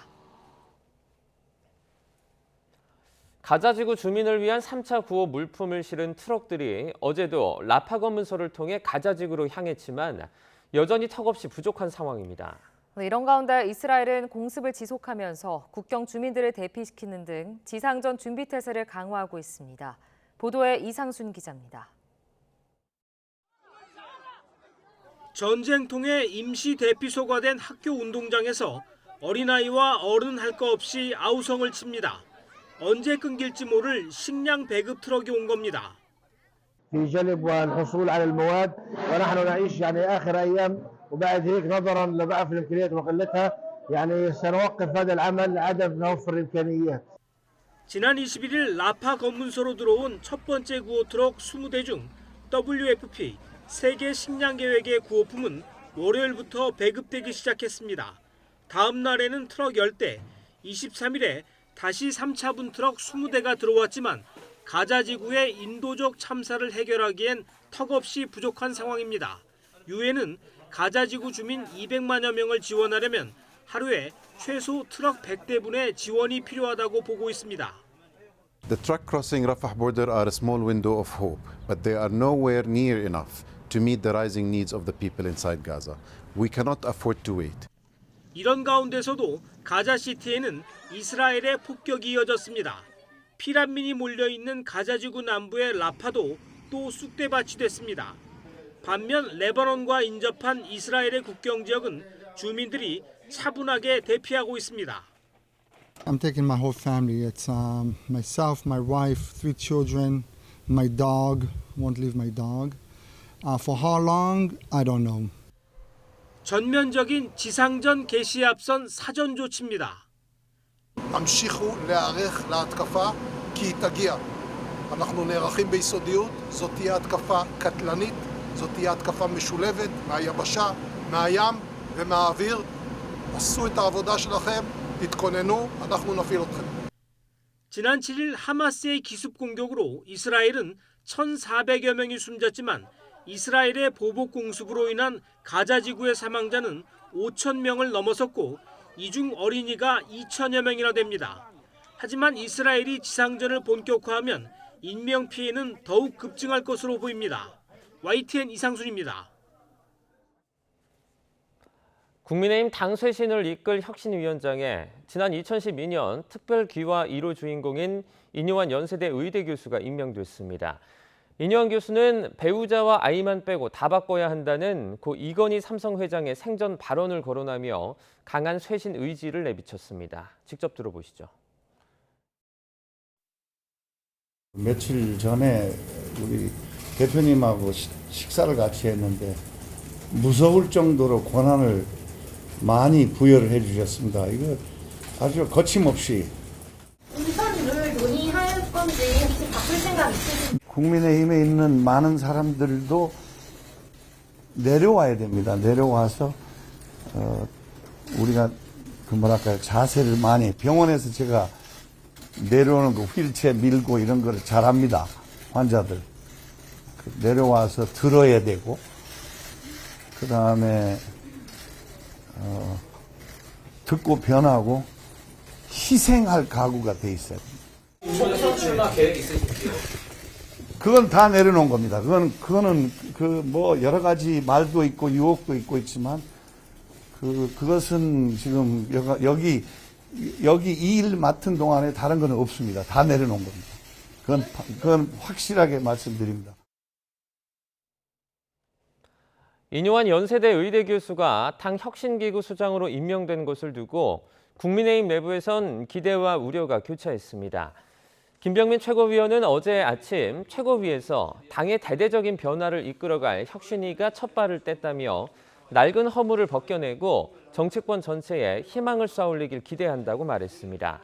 가자지구 주민을 위한 3차 구호 물품을 실은 트럭들이 어제도 라파 검문소를 통해 가자지구로 향했지만 여전히 턱없이 부족한 상황입니다. 이런 가운데 이스라엘은 공습을 지속하면서 국경 주민들을 대피시키는 등 지상전 준비 태세를 강화하고 있습니다. 보도에 이상순 기자입니다. 전쟁통에 임시 대피소가 된 학교 운동장에서 어린아이와 어른 할 거 없이 아우성을 칩니다. 언제 끊길지 모를 식량 배급 트럭이 온 겁니다. في جلب والحصول على المواد ونحن نعيش يعني آخر أيام وبعد هيك نظرا لضعف الإمكانيات وقلتها يعني سنوقف هذا العمل لعدم توفر الإمكانيات. 지난 21일 라파 검문소로 들어온 첫 번째 구호 트럭 20대 중 WFP 세계 식량 계획의 구호품은 월요일부터 배급되기 시작했습니다. 다음 날에는 트럭 10대, 23일에 다시 3차분 트럭 20대가 들어왔지만 가자 지구의 인도적 참사를 해결하기엔 턱없이 부족한 상황입니다. 유엔은 가자 지구 주민 200만여 명을 지원하려면 하루에 최소 트럭 100대분의 지원이 필요하다고 보고 있습니다. The truck crossing Rafah border are a small window of hope, but they are nowhere near enough to meet the rising needs of the people inside Gaza. We cannot afford to wait. 이런 가운데서도 가자시티에는 이스라엘의 폭격이 이어졌습니다. 피난민이 몰려있는 가자지구 남부의 라파도 또 쑥대밭이 됐습니다. 반면 레바논과 인접한 이스라엘의 국경 지역은 주민들이 차분하게 대피하고 있습니다. I'm taking my whole family. It's myself, my wife, 3 children, my dog. Won't leave my dog. For how long? I don't know. 전면적인 지상전 개시에 앞선 사전 조치입니다. המשיכו להיערך להתקפה כי היא תגיע. אנחנו נערכים ביסודיות, זאת תהיה התקפה קטלנית, זאת תהיה התקפה משולבת מהיבשה, מהים ומהאוויר. עשו את העבודה שלכם, תתכוננו, אנחנו נפעיל אתכם. 지난 7일 하마스의 기습 공격으로 이스라엘은 1,400여 명이 숨졌지만 이스라엘의 보복 공습으로 인한 가자 지구의 사망자는 5천 명을 넘어섰고 이 중 어린이가 2천여 명이나 됩니다. 하지만 이스라엘이 지상전을 본격화하면 인명 피해는 더욱 급증할 것으로 보입니다. YTN 이상순입니다. 국민의힘 당쇄신을 이끌 혁신위원장에 지난 2012년 특별기화 1호 주인공인 인요한 연세대 의대 교수가 임명됐습니다. 인요한 교수는 배우자와 아이만 빼고 다 바꿔야 한다는 고 이건희 삼성 회장의 생전 발언을 거론하며 강한 쇄신 의지를 내비쳤습니다. 직접 들어보시죠. 며칠 전에 우리 대표님하고 식사를 같이 했는데 무서울 정도로 고난을 많이 부여를 해주셨습니다. 이거 아주 거침없이. 우선을 논의할 건지 혹시 바꿀 생각 있으신가요? 국민의힘에 있는 많은 사람들도 내려와야 됩니다. 내려와서 우리가 자세를 많이, 병원에서 제가 내려오는 거 휠체어 밀고 이런 거를 잘합니다. 환자들. 내려와서 들어야 되고, 그 다음에 듣고 변하고 희생할 각오가 돼 있어요. 총선 출마 계획 있으신지요? 그건 다 내려놓은 겁니다. 그거는 여러 가지 말도 있고 유혹도 있고 있지만 그것은 지금 여기 이 일 맡은 동안에 다른 건 없습니다. 다 내려놓은 겁니다. 그건 확실하게 말씀드립니다. 인요한 연세대 의대 교수가 당 혁신기구 수장으로 임명된 것을 두고 국민의힘 내부에선 기대와 우려가 교차했습니다. 김병민 최고위원은 어제 아침 최고위에서 당의 대대적인 변화를 이끌어갈 혁신위가 첫 발을 뗐다며 낡은 허물을 벗겨내고 정치권 전체에 희망을 쏘아올리길 기대한다고 말했습니다.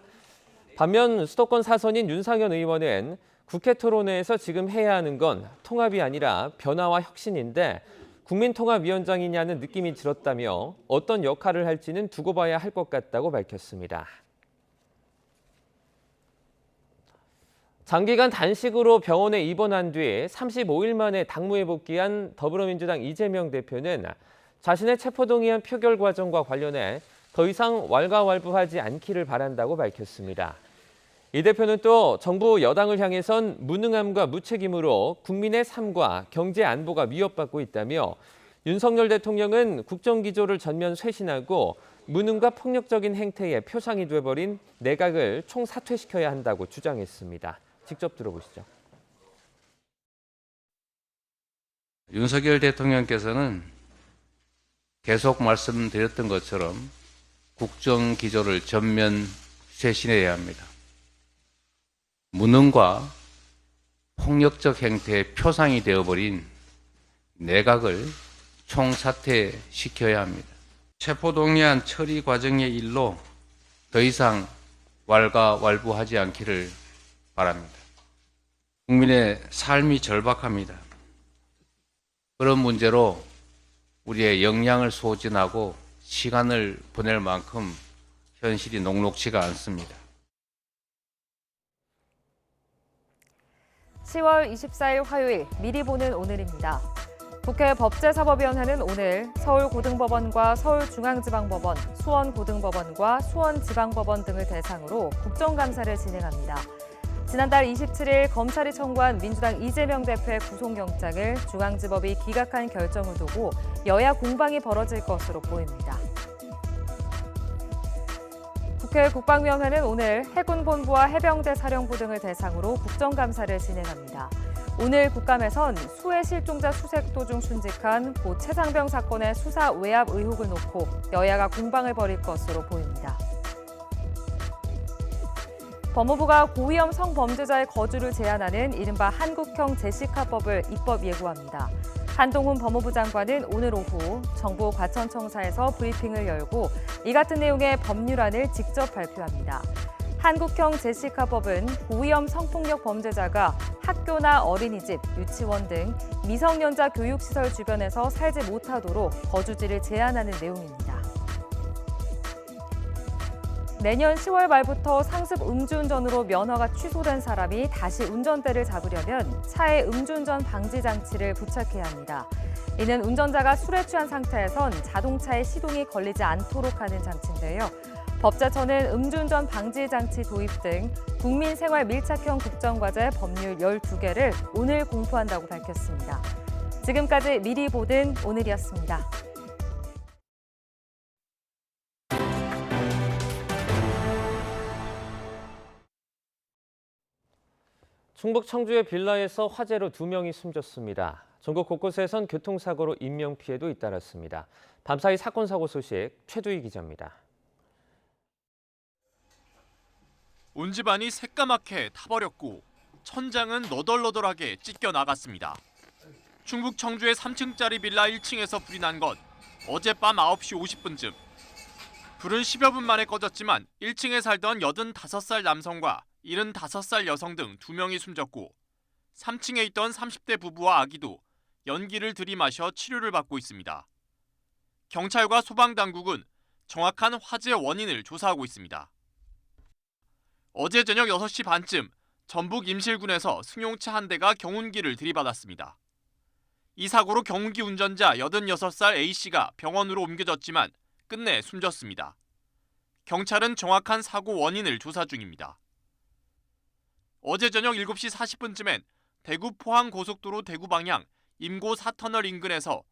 반면 수도권 사선인 윤상현 의원은 국회 토론회에서 지금 해야 하는 건 통합이 아니라 변화와 혁신인데 국민통합위원장이냐는 느낌이 들었다며 어떤 역할을 할지는 두고 봐야 할 것 같다고 밝혔습니다. 장기간 단식으로 병원에 입원한 뒤 35일 만에 당무에 복귀한 더불어민주당 이재명 대표는 자신의 체포동의안 표결 과정과 관련해 더 이상 왈가왈부하지 않기를 바란다고 밝혔습니다. 이 대표는 또 정부 여당을 향해선 무능함과 무책임으로 국민의 삶과 경제 안보가 위협받고 있다며 윤석열 대통령은 국정기조를 전면 쇄신하고 무능과 폭력적인 행태의 표상이 돼버린 내각을 총사퇴시켜야 한다고 주장했습니다. 직접 들어보시죠. 윤석열 대통령께서는 계속 말씀드렸던 것처럼 국정기조를 전면 쇄신해야 합니다. 무능과 폭력적 행태의 표상이 되어버린 내각을 총사퇴시켜야 합니다. 체포동의안 처리 과정의 일로 더 이상 왈가왈부하지 않기를 바랍니다. 국민의 삶이 절박합니다. 그런 문제로 우리의 역량을 소진하고 시간을 보낼 만큼 현실이 녹록지가 않습니다. 10월 24일 화요일 미리 보는 오늘입니다. 국회 법제사법위원회는 오늘 서울고등법원과 서울중앙지방법원, 수원고등법원과 수원지방법원 등을 대상으로 국정감사를 진행합니다. 지난달 27일 검찰이 청구한 민주당 이재명 대표의 구속영장을 중앙지법이 기각한 결정을 두고 여야 공방이 벌어질 것으로 보입니다. 국회 국방위원회는 오늘 해군본부와 해병대 사령부 등을 대상으로 국정감사를 진행합니다. 오늘 국감에선 수해 실종자 수색 도중 순직한 고 최상병 사건의 수사 외압 의혹을 놓고 여야가 공방을 벌일 것으로 보입니다. 법무부가 고위험 성범죄자의 거주를 제한하는 이른바 한국형 제시카법을 입법 예고합니다. 한동훈 법무부 장관은 오늘 오후 정부 과천청사에서 브리핑을 열고 이 같은 내용의 법률안을 직접 발표합니다. 한국형 제시카법은 고위험 성폭력 범죄자가 학교나 어린이집, 유치원 등 미성년자 교육시설 주변에서 살지 못하도록 거주지를 제한하는 내용입니다. 내년 10월 말부터 상습 음주운전으로 면허가 취소된 사람이 다시 운전대를 잡으려면 차에 음주운전 방지 장치를 부착해야 합니다. 이는 운전자가 술에 취한 상태에선 자동차의 시동이 걸리지 않도록 하는 장치인데요. 법제처는 음주운전 방지 장치 도입 등 국민 생활 밀착형 국정과제 법률 12개를 오늘 공포한다고 밝혔습니다. 지금까지 미리 보던 오늘이었습니다. 충북 청주의 빌라에서 화재로 2명이 숨졌습니다. 전국 곳곳에선 교통사고로 인명피해도 잇따랐습니다. 밤사이 사건 사고 소식 최두희 기자입니다. 온 집안이 새까맣게 타버렸고 천장은 너덜너덜하게 찢겨 나갔습니다. 충북 청주의 3층짜리 빌라 1층에서 불이 난 건 어젯밤 9시 50분쯤 불은 10여 분 만에 꺼졌지만 1층에 살던 85살 남성과 75살 여성 등 2명이 숨졌고 3층에 있던 30대 부부와 아기도 연기를 들이마셔 치료를 받고 있습니다. 경찰과 소방당국은 정확한 화재 원인을 조사하고 있습니다. 어제 저녁 6시 반쯤 전북 임실군에서 승용차 한 대가 경운기를 들이받았습니다. 이 사고로 경운기 운전자 86살 A씨가 병원으로 옮겨졌지만 끝내 숨졌습니다. 경찰은 정확한 사고 원인을 조사 중입니다. 어제 저녁 7시 40분쯤엔 대구 포항고속도로 대구 방향 임고 4터널 인근에서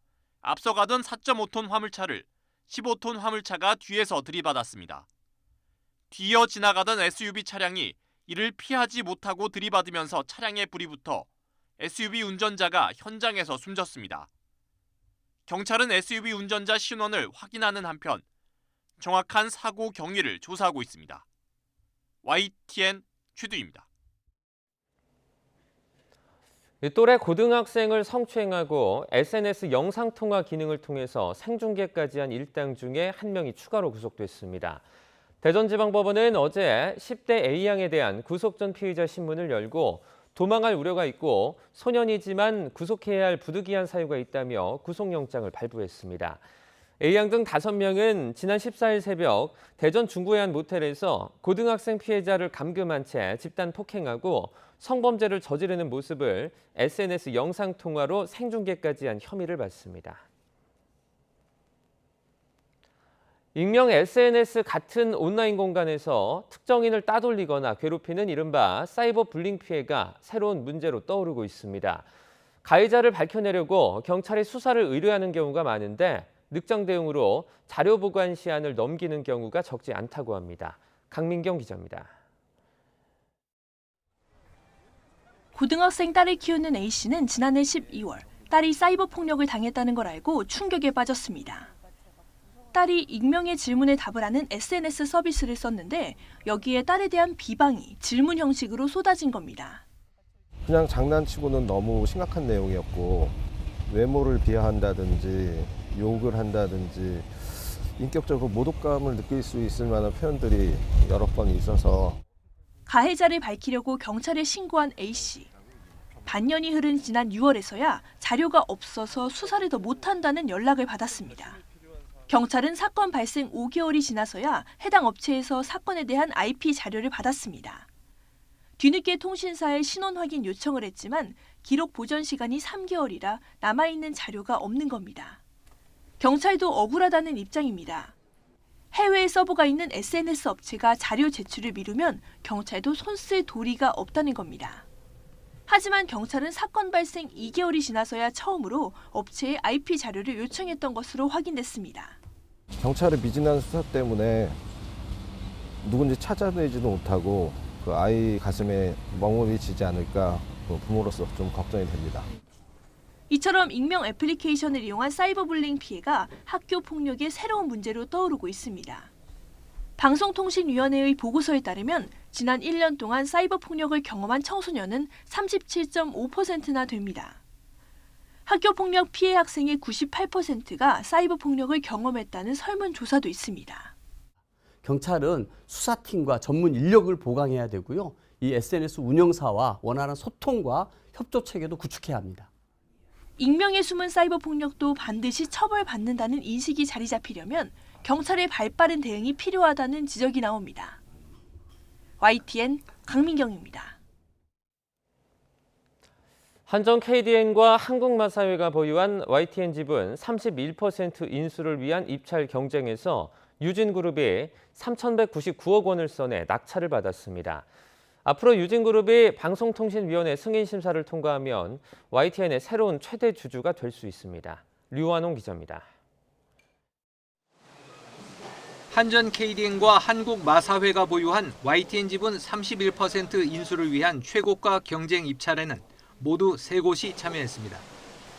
앞서가던 4.5톤 화물차를 15톤 화물차가 뒤에서 들이받았습니다. 뒤이어 지나가던 SUV 차량이 이를 피하지 못하고 들이받으면서 차량에 불이 붙어 SUV 운전자가 현장에서 숨졌습니다. 경찰은 SUV 운전자 신원을 확인하는 한편 정확한 사고 경위를 조사하고 있습니다. YTN 최두입니다. 또래 고등학생을 성추행하고 SNS 영상통화 기능을 통해서 생중계까지 한 일당 중에 한 명이 추가로 구속됐습니다. 대전지방법원은 어제 10대 A양에 대한 구속 전 피의자 신문을 열고 도망할 우려가 있고 소년이지만 구속해야 할 부득이한 사유가 있다며 구속영장을 발부했습니다. A양 등 5명은 지난 14일 새벽 대전 중구의 한 모텔에서 고등학생 피해자를 감금한 채 집단 폭행하고 성범죄를 저지르는 모습을 SNS 영상통화로 생중계까지 한 혐의를 받습니다. 익명 SNS 같은 온라인 공간에서 특정인을 따돌리거나 괴롭히는 이른바 사이버 불링 피해가 새로운 문제로 떠오르고 있습니다. 가해자를 밝혀내려고 경찰이 수사를 의뢰하는 경우가 많은데 늑장 대응으로 자료 보관 시한을 넘기는 경우가 적지 않다고 합니다. 강민경 기자입니다. 고등학생 딸을 키우는 A씨는 지난해 12월 딸이 사이버 폭력을 당했다는 걸 알고 충격에 빠졌습니다. 딸이 익명의 질문에 답을 하는 SNS 서비스를 썼는데 여기에 딸에 대한 비방이 질문 형식으로 쏟아진 겁니다. 그냥 장난치고는 너무 심각한 내용이었고 외모를 비하한다든지 욕을 한다든지 인격적으로 모독감을 느낄 수 있을 만한 표현들이 여러 번 있어서 가해자를 밝히려고 경찰에 신고한 A씨. 반년이 흐른 지난 6월에서야 자료가 없어서 수사를 더 못한다는 연락을 받았습니다. 경찰은 사건 발생 5개월이 지나서야 해당 업체에서 사건에 대한 IP 자료를 받았습니다. 뒤늦게 통신사에 신원 확인 요청을 했지만 기록 보전 시간이 3개월이라 남아있는 자료가 없는 겁니다. 경찰도 억울하다는 입장입니다. 해외에 서버가 있는 SNS 업체가 자료 제출을 미루면 경찰도 손쓸 도리가 없다는 겁니다. 하지만 경찰은 사건 발생 2개월이 지나서야 처음으로 업체에 IP 자료를 요청했던 것으로 확인됐습니다. 경찰의 미진한 수사 때문에 누군지 찾아내지도 못하고 그 아이 가슴에 멍울이 지지 않을까 부모로서 좀 걱정이 됩니다. 이처럼 익명 애플리케이션을 이용한 사이버 불링 피해가 학교 폭력의 새로운 문제로 떠오르고 있습니다. 방송통신위원회의 보고서에 따르면 지난 1년 동안 사이버 폭력을 경험한 청소년은 37.5%나 됩니다. 학교 폭력 피해 학생의 98%가 사이버 폭력을 경험했다는 설문조사도 있습니다. 경찰은 수사팀과 전문 인력을 보강해야 되고요. 이 SNS 운영사와 원활한 소통과 협조 체계도 구축해야 합니다. 익명에 숨은 사이버 폭력도 반드시 처벌받는다는 인식이 자리 잡히려면 경찰의 발빠른 대응이 필요하다는 지적이 나옵니다. YTN 강민경입니다. 한전 KDN과 한국마사회가 보유한 YTN 지분 31% 인수를 위한 입찰 경쟁에서 유진그룹이 3,199억 원을 써내 낙찰을 받았습니다. 앞으로 유진그룹이 방송통신위원회 승인 심사를 통과하면 YTN의 새로운 최대 주주가 될 수 있습니다. 류완홍 기자입니다. 한전 KDN과 한국마사회가 보유한 YTN 지분 31% 인수를 위한 최고가 경쟁 입찰에는 모두 3곳이 참여했습니다.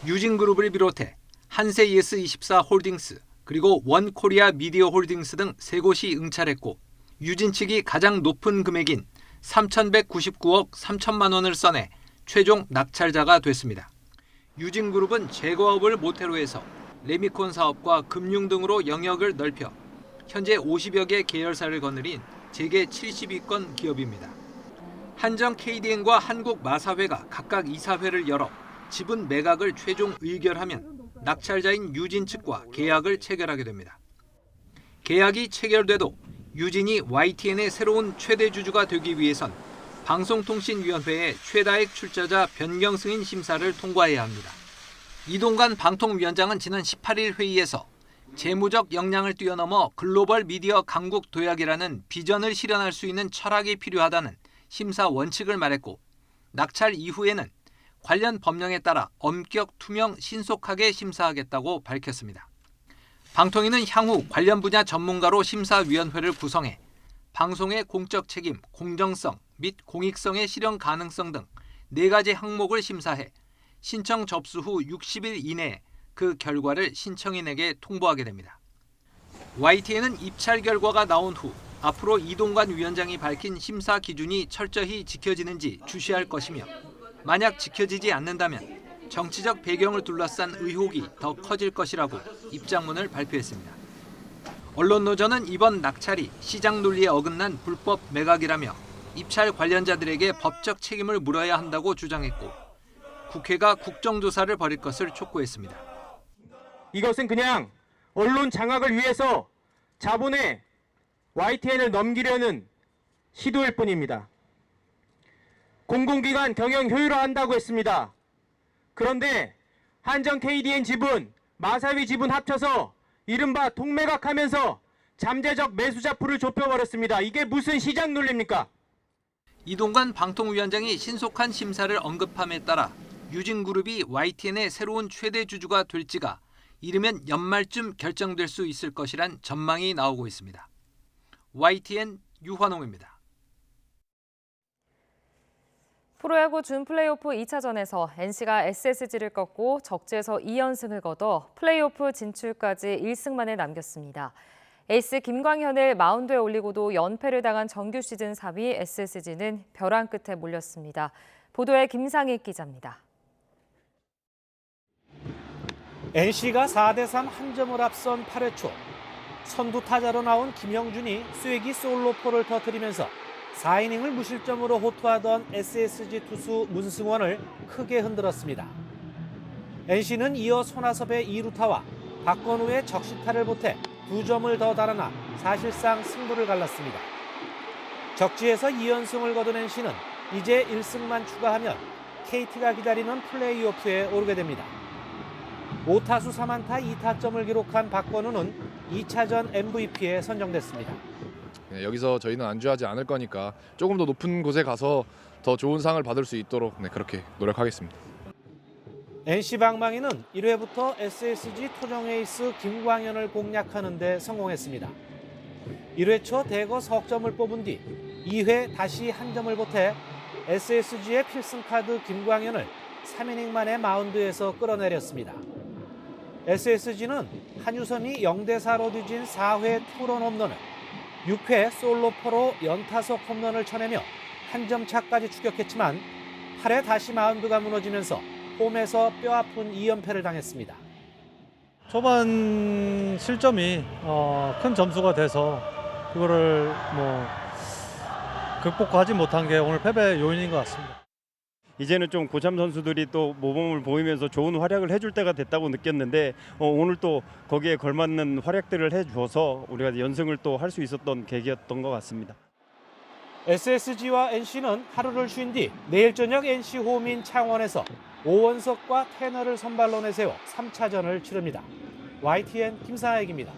유진그룹을 비롯해 한세예스24 홀딩스 그리고 원코리아 미디어 홀딩스 등 3곳이 응찰했고 유진 측이 가장 높은 금액인 3,199억 3천만 원을 써내 최종 낙찰자가 됐습니다. 유진그룹은 제거업을 모태로 해서 레미콘 사업과 금융 등으로 영역을 넓혀 현재 50여 개 계열사를 거느린 재계 70위권 기업입니다. 한정 KDN과 한국 마사회가 각각 이사회를 열어 지분 매각을 최종 의결하면 낙찰자인 유진 측과 계약을 체결하게 됩니다. 계약이 체결돼도 유진이 YTN의 새로운 최대 주주가 되기 위해선 방송통신위원회의 최다액 출자자 변경 승인 심사를 통과해야 합니다. 이동관 방통위원장은 지난 18일 회의에서 재무적 역량을 뛰어넘어 글로벌 미디어 강국 도약이라는 비전을 실현할 수 있는 철학이 필요하다는 심사 원칙을 말했고, 낙찰 이후에는 관련 법령에 따라 엄격, 투명, 신속하게 심사하겠다고 밝혔습니다. 방통위는 향후 관련 분야 전문가로 심사위원회를 구성해 방송의 공적 책임, 공정성 및 공익성의 실현 가능성 등 4가지 항목을 심사해 신청 접수 후 60일 이내에 그 결과를 신청인에게 통보하게 됩니다. YTN은 입찰 결과가 나온 후 앞으로 이동관 위원장이 밝힌 심사 기준이 철저히 지켜지는지 주시할 것이며, 만약 지켜지지 않는다면 정치적 배경을 둘러싼 의혹이 더 커질 것이라고 입장문을 발표했습니다. 언론노조는 이번 낙찰이 시장 논리에 어긋난 불법 매각이라며 입찰 관련자들에게 법적 책임을 물어야 한다고 주장했고, 국회가 국정조사를 벌일 것을 촉구했습니다. 이것은 그냥 언론 장악을 위해서 자본에 YTN을 넘기려는 시도일 뿐입니다. 공공기관 경영 효율화한다고 했습니다. 그런데 한정 KDN 지분, 마사위 지분 합쳐서 이른바 통매각하면서 잠재적 매수자 풀을 좁혀버렸습니다. 이게 무슨 시장 논리입니까? 이동관 방통위원장이 신속한 심사를 언급함에 따라 유진그룹이 YTN의 새로운 최대 주주가 될지가 이르면 연말쯤 결정될 수 있을 것이란 전망이 나오고 있습니다. YTN 유환홍입니다. 프로야구 준 플레이오프 2차전에서 NC가 SSG를 꺾고 적지에서 2연승을 거둬 플레이오프 진출까지 1승만을 남겼습니다. 에이스 김광현을 마운드에 올리고도 연패를 당한 정규 시즌 4위 SSG는 벼랑 끝에 몰렸습니다. 보도에 김상익 기자입니다. NC가 4대3 한 점을 앞선 8회 초 선두 타자로 나온 김영준이 쐐기 솔로포를 터뜨리면서 4이닝을 무실점으로 호투하던 SSG 투수 문승원을 크게 흔들었습니다. NC는 이어 손아섭의 2루타와 박건우의 적시타를 보태 2점을 더 달아나 사실상 승부를 갈랐습니다. 적지에서 2연승을 거둔 NC는 이제 1승만 추가하면 KT가 기다리는 플레이오프에 오르게 됩니다. 5타수 3안타 2타점을 기록한 박건우는 2차전 MVP에 선정됐습니다. 여기서 저희는 안주하지 않을 거니까 조금 더 높은 곳에 가서 더 좋은 상을 받을 수 있도록 그렇게 노력하겠습니다. NC 방망이는 1회부터 SSG 토종 에이스 김광현을 공략하는 데 성공했습니다. 1회 초 대거 석점을 뽑은 뒤 2회 다시 한 점을 보태 SSG의 필승카드 김광현을 3이닝 만에 마운드에서 끌어내렸습니다. SSG는 한유섬이 0대4로 뒤진 4회 투런 홈런을 6회 솔로포로 연타석 홈런을 쳐내며 한 점 차까지 추격했지만 8회 다시 마운드가 무너지면서 홈에서 뼈아픈 2연패를 당했습니다. 초반 실점이 큰 점수가 돼서 그거를 극복하지 못한 게 오늘 패배 요인인 것 같습니다. 이제는 좀 고참 선수들이 또 모범을 보이면서 좋은 활약을 해줄 때가 됐다고 느꼈는데 오늘 또 거기에 걸맞는 활약들을 해줘서 우리가 연승을 또 할 수 있었던 계기였던 것 같습니다. SSG와 NC는 하루를 쉰 뒤 내일 저녁 NC 홈인 창원에서 오원석과 테너를 선발로 내세워 3차전을 치릅니다. YTN 김상익입니다.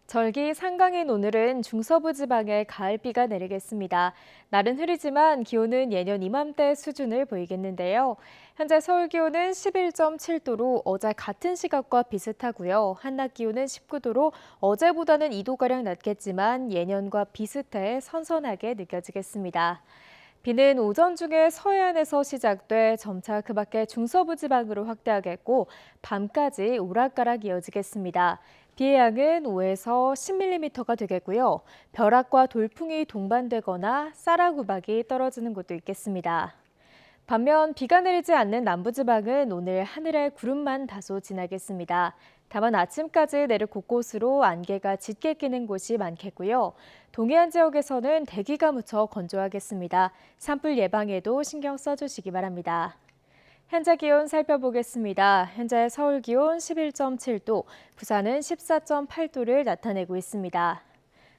절기 상강인 오늘은 중서부 지방에 가을비가 내리겠습니다. 날은 흐리지만 기온은 예년 이맘때 수준을 보이겠는데요. 현재 서울 기온은 11.7도로 어제 같은 시각과 비슷하고요. 한낮 기온은 19도로 어제보다는 2도가량 낮겠지만 예년과 비슷해 선선하게 느껴지겠습니다. 비는 오전 중에 서해안에서 시작돼 점차 그 밖에 중서부 지방으로 확대하겠고 밤까지 오락가락 이어지겠습니다. 비의 양은 5에서 10mm가 되겠고요. 벼락과 돌풍이 동반되거나 쌀아구박이 떨어지는 곳도 있겠습니다. 반면 비가 내리지 않는 남부지방은 오늘 하늘에 구름만 다소 지나겠습니다. 다만 아침까지 내륙 곳곳으로 안개가 짙게 끼는 곳이 많겠고요. 동해안 지역에서는 대기가 무척 건조하겠습니다. 산불 예방에도 신경 써주시기 바랍니다. 현재 기온 살펴보겠습니다. 현재 서울 기온 11.7도, 부산은 14.8도를 나타내고 있습니다.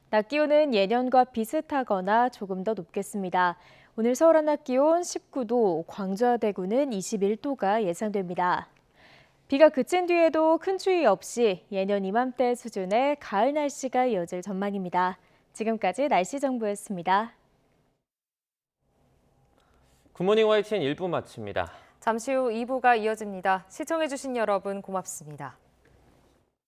낮 기온은 예년과 비슷하거나 조금 더 높겠습니다. 오늘 서울 한낮 기온 19도, 광주와 대구는 21도가 예상됩니다. 비가 그친 뒤에도 큰 추위 없이 예년 이맘때 수준의 가을 날씨가 이어질 전망입니다. 지금까지 날씨 정보였습니다. 굿모닝 YTN 1부 마칩니다. 잠시 후 2부가 이어집니다. 시청해주신 여러분 고맙습니다.